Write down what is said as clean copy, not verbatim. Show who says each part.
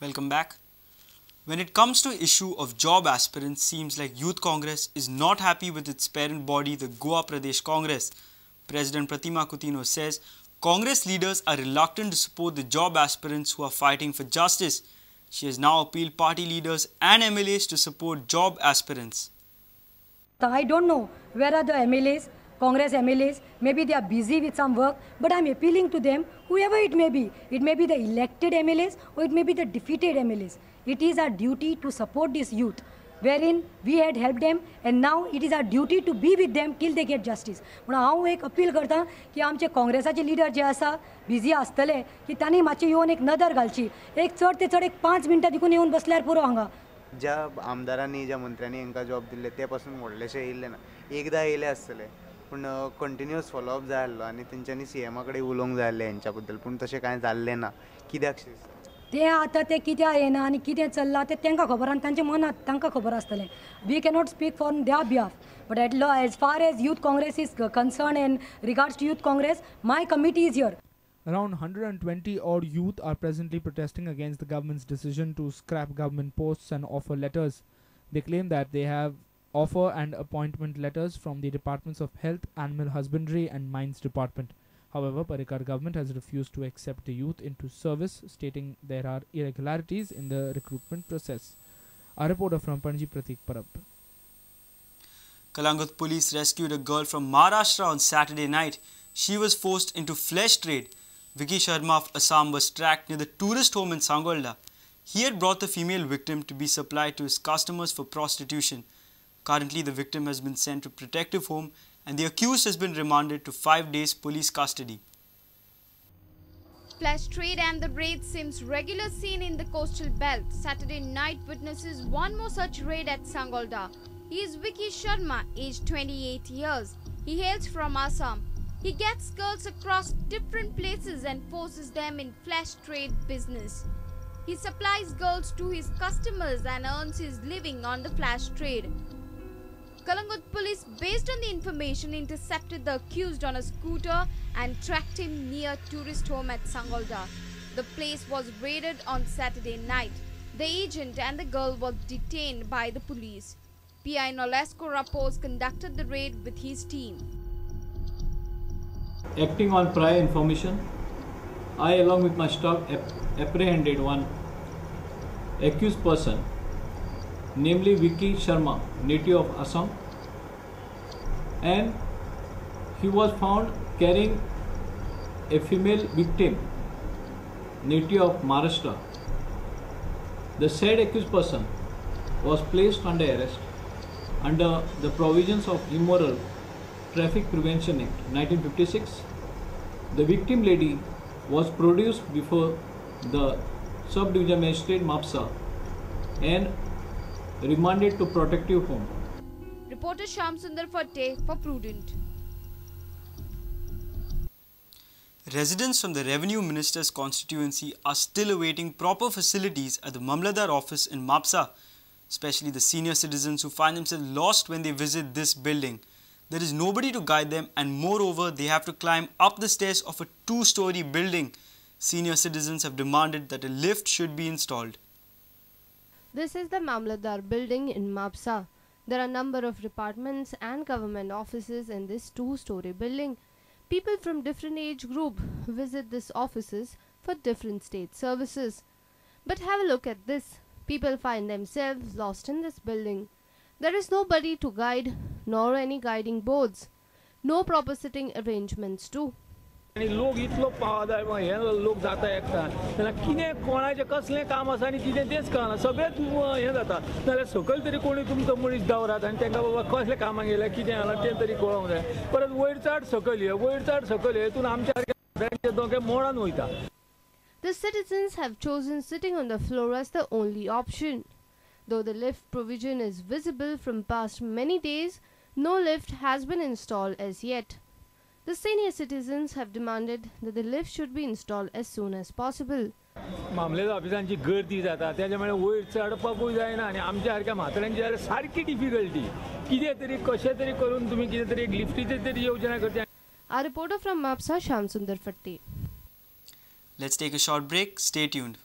Speaker 1: Welcome back. When it comes to issue of job aspirants, seems like Youth Congress is not happy with its parent body, the Goa Pradesh Congress. President Pratima Coutinho says Congress leaders are reluctant to support the job aspirants who are fighting for justice. She has now appealed party leaders and MLAs to support job aspirants.
Speaker 2: I don't know where are the MLAs, Congress MLAs, maybe they are busy with some work, but I'm appealing to them, whoever it may be the elected MLAs or it may be the defeated MLAs. It is our duty to support this youth, wherein we had helped them and now it is our duty to be with them till they get justice. But हांव एक appeal करता की आमचे काँग्रेसाचे leader जे आसा busy आसतले की तांणी मातशें येवन एक नदर घालची, एक चड ते चड एक 5 मिनटां देखून येवन बसल्यार पुरो हांगा.
Speaker 3: ज्या आमदारांनी ज्या मंत्र्यांनी हांकां जॉब दिल्ले ते पासून व्हडलेशे येयल्ले ना, एकदां येयले आसतले पूण कंटिन्युअस फॉलोअप जाय आसलो आनी तेंच्यांनी सीएमा कडेन उलोवंक जाय आसलें हेंच्या बद्दल, पूण तशें कांय जाल्लें ना. कित्याक
Speaker 2: ते आतां ते कित्याक येना आनी कितें चल्लां तें तांकां खबर आनी तांच्या मनांत तांकां खबर आसतलें. We cannot speak for their behalf, but as far as Youth Congress is concerned and regards to Youth Congress, my committee is here.
Speaker 4: Around 120 odd youth are presently protesting against the government's decision to scrap government posts and offer letters. They claim that they have offer and appointment letters from the Departments of Health, Animal Husbandry and Mines Department. However, Parikar government has refused to accept the youth into service, stating there are irregularities in the recruitment process. A reporter from Panji, Pratik Parab.
Speaker 1: Kalangut police rescued a girl from Maharashtra on Saturday night. She was forced into flesh trade. Vicky Sharma of Assam was tracked near the tourist home in Sangolda. He had brought the female victim to be supplied to his customers for prostitution. Currently, the victim has been sent to protective home and the accused has been remanded to 5 days police custody.
Speaker 5: Flesh trade and the raid seems regular scene in the coastal belt. Saturday night witnesses one more such raid at Sangolda. He is Vicky Sharma, aged 28 years. He hails from Assam. He gets girls across different places and forces them in flesh trade business. He supplies girls to his customers and earns his living on the flesh trade. Kalangut police, based on the information, intercepted the accused on a scooter and tracked him near tourist home at Sangolda. The place was raided on Saturday night. The agent and the girl were detained by the police. PI Nolesco Rapos conducted the raid with his team.
Speaker 6: Acting on prior information, I along with my staff apprehended one accused person, namely Vicky Sharma, native of Assam, and he was found carrying a female victim, native of Maharashtra. The said accused person was placed under arrest under the provisions of Immoral Traffic Prevention Act 1956. The victim lady was produced before the Sub-Division Magistrate Mapsa and remanded to protective home.
Speaker 5: Reporter Shamsundar Fatte for Prudent.
Speaker 1: Residents from the Revenue Minister's constituency are still awaiting proper facilities at the Mamladar office in Mapsa, especially the senior citizens who find themselves lost when they visit this building. There is nobody to guide them and moreover they have to climb up the stairs of a 2-story building. Senior citizens have demanded that a lift should be installed.
Speaker 7: This is the Mamladar building in Mapsa. There are a number of departments and government offices in this 2-story building. People from different age group visit these offices for different state services. But have a look at this. People find themselves lost in this building. There is nobody to guide, nor any guiding boards. No proper sitting arrangements too.
Speaker 8: लोक इतलो पावदाय हे लोक जाता एकटा जाल्यार कितें कोणाचें कसलें काम आसा आनी कितें तेंच कळना सगळेंच हें जाता जाल्यार सकयल तरी कोणी तुमचो मनीस दवरात आनी तांकां बाबा कसलें कामाक गेल्यार कितें जालां तें तरी कळोंक जाय परत वयर चड सकयल हेतून आमच्या सारक्या दोगे मोडान वयता.
Speaker 7: The citizens have chosen sitting on the floor as the only option. Though the lift provision is visible from past many days, no lift has been installed as yet. The senior citizens have demanded that the lift should be installed as soon as possible.
Speaker 8: मामलेदार ऑफिसांची गर्दी जाता त्याच्यामुळे वयर चडपाकूय जायना आनी आमच्या सारक्या म्हाताऱ्यांची जाल्यार सारकी डिफिकल्टी कितें तरी कशें तरी करून तुमी कितें तरी एक लिफ्टीची तरी योजना करचे.
Speaker 7: A reporter from Mapsa, Shamsundar Fatte.
Speaker 1: Let's take a short break. Stay tuned.